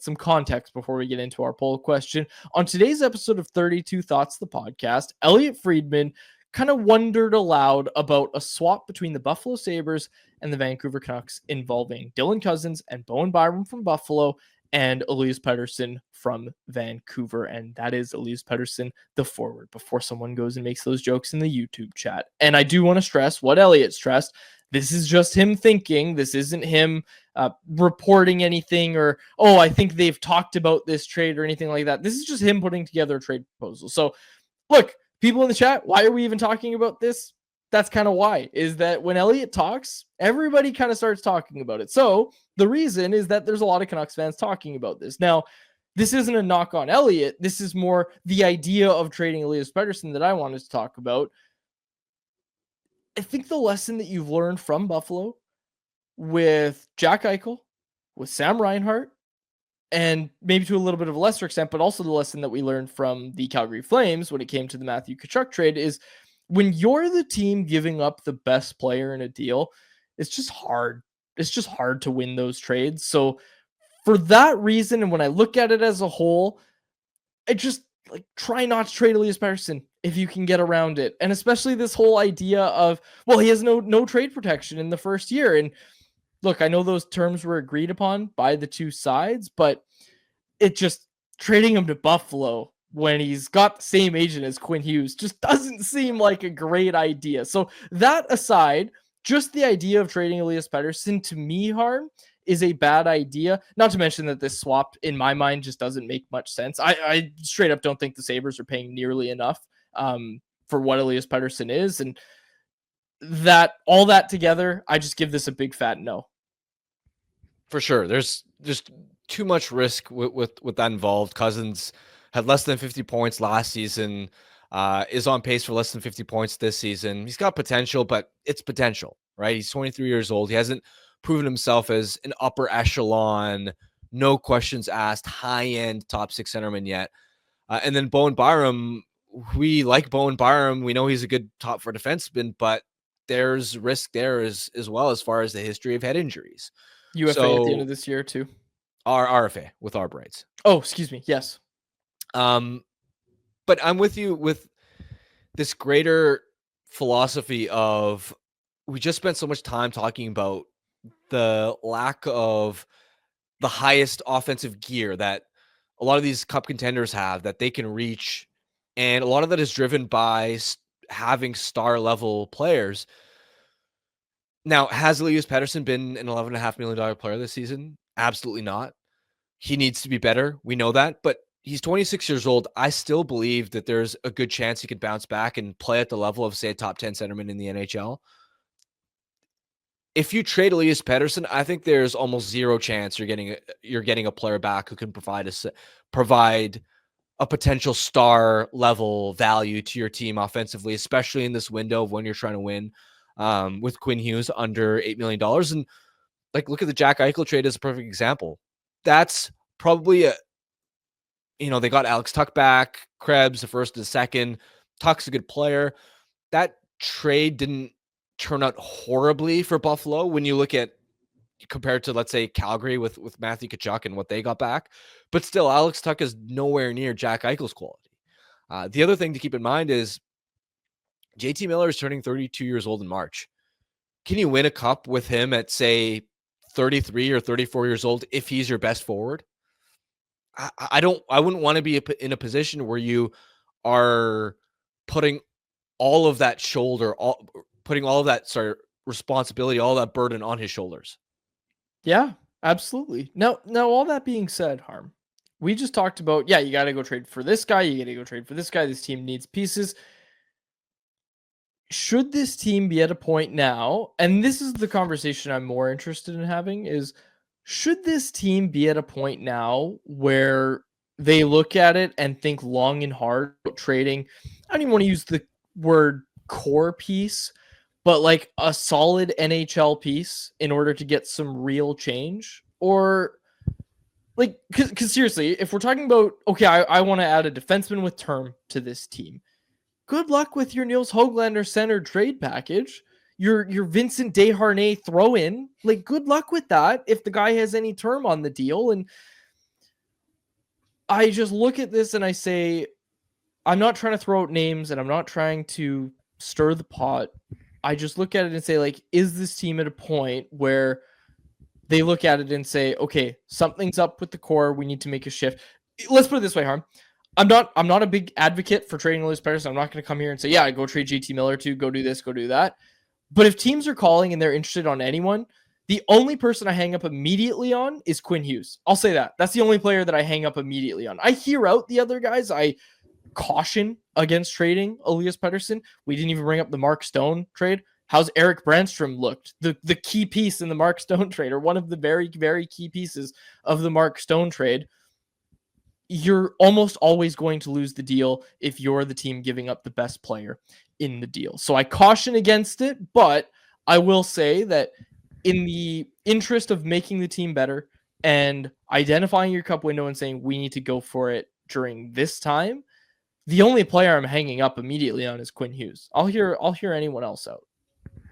some context before we get into our poll question. On today's episode of 32 Thoughts, the podcast, Elliot Friedman kind of wondered aloud about a swap between the Buffalo Sabres and the Vancouver Canucks involving Dylan Cousins and Bowen Byram from Buffalo and Elias Pettersson from Vancouver. And that is Elias Pettersson, the forward, before someone goes and makes those jokes in the YouTube chat. And I do want to stress what Elliot stressed. This is just him thinking. This isn't him reporting anything or, oh, I think they've talked about this trade or anything like that. This is just him putting together a trade proposal. So look, people in the chat, why are we even talking about this? That's kind of why, is that when Elliot talks, everybody kind of starts talking about it. So the reason is that there's a lot of Canucks fans talking about this. Now, this isn't a knock on Elliot. This is more the idea of trading Elias Pettersson that I wanted to talk about. I think the lesson that you've learned from Buffalo with Jack Eichel, with Sam Reinhart, and maybe to a little bit of a lesser extent, but also the lesson that we learned from the Calgary Flames when it came to the Matthew Tkachuk trade is when you're the team giving up the best player in a deal, it's just hard. It's just hard to win those trades. So for that reason, and when I look at it as a whole, I just try not to trade Elias Pettersson if you can get around it. And especially this whole idea of, well, he has no trade protection in the first year. And look, I know those terms were agreed upon by the two sides, but it just trading him to Buffalo when he's got the same agent as Quinn Hughes just doesn't seem like a great idea. So that aside, just the idea of trading Elias Pettersson to me, Harm, is a bad idea. Not to mention that this swap, in my mind, just doesn't make much sense. I straight up don't think the Sabres are paying nearly enough for what Elias Pettersson is. And that all that together, I just give this a big fat no. For sure. There's just too much risk with that involved. Cousins had less than 50 points last season, is on pace for less than 50 points this season. He's got potential, but it's potential, right? He's 23 years old. He hasn't proven himself as an upper echelon, no questions asked, high-end top six centerman yet. And then Bowen Byram, we like Bowen Byram. We know he's a good top four defenseman, but there's risk there as well as far as the history of head injuries. UFA at the end of this year too. Our RFA with our Braids. Oh, excuse me. Yes. But I'm with you with this greater philosophy of we just spent so much time talking about the lack of the highest offensive gear that a lot of these cup contenders have that they can reach. And a lot of that is driven by having star level players. Now, has Elias Pettersson been an $11.5 million player this season? Absolutely not. He needs to be better. We know that, but he's 26 years old. I still believe that there's a good chance he could bounce back and play at the level of, say, a top 10 centerman in the NHL. If you trade Elias Pettersson, I think there's almost zero chance you're getting a player back who can provide a potential star level value to your team offensively, especially in this window of when you're trying to win. With Quinn Hughes under $8 million. And look at the Jack Eichel trade as a perfect example. That's probably they got Alex Tuch back, Krebs, the first and the second. Tuch's a good player. That trade didn't turn out horribly for Buffalo when you look at compared to, let's say, Calgary with Matthew Tkachuk and what they got back. But still, Alex Tuch is nowhere near Jack Eichel's quality. The other thing to keep in mind is JT Miller is turning 32 years old in March. Can you win a cup with him at, say, 33 or 34 years old if he's your best forward? I wouldn't want to be in a position where you are putting all of that responsibility, all that burden on his shoulders. Yeah, absolutely. Now, all that being said, Harm, we just talked about, you got to go trade for this guy. You got to go trade for this guy. This team needs pieces. Should this team be at a point now, and this is the conversation I'm more interested in having, is should this team be at a point now where they look at it and think long and hard about trading? I don't even want to use the word core piece, but like a solid NHL piece in order to get some real change? Or because seriously, if we're talking about, okay, I want to add a defenseman with term to this team, good luck with your Niels Höglander centered trade package. Your Vincent Desharnais throw in, good luck with that if the guy has any term on the deal. And I just look at this and I say, I'm not trying to throw out names and I'm not trying to stir the pot. I just look at it and say, like, is this team at a point where they look at it and say, okay, something's up with the core. We need to make a shift. Let's put it this way, Harm. I'm not a big advocate for trading Elias Pettersson. I'm not going to come here and say, yeah, go trade JT Miller too, go do this, go do that. But if teams are calling and they're interested on anyone, the only person I hang up immediately on is Quinn Hughes. I'll say that. That's the only player that I hang up immediately on. I hear out the other guys. I caution against trading Elias Pettersson. We didn't even bring up the Mark Stone trade. How's Eric Brandstrom looked? The key piece in the Mark Stone trade, or one of the very, very key pieces of the Mark Stone trade. You're almost always going to lose the deal if you're the team giving up the best player in the deal. So I caution against it, but I will say that in the interest of making the team better and identifying your cup window and saying we need to go for it during this time, the only player I'm hanging up immediately on is Quinn Hughes. I'll hear anyone else out.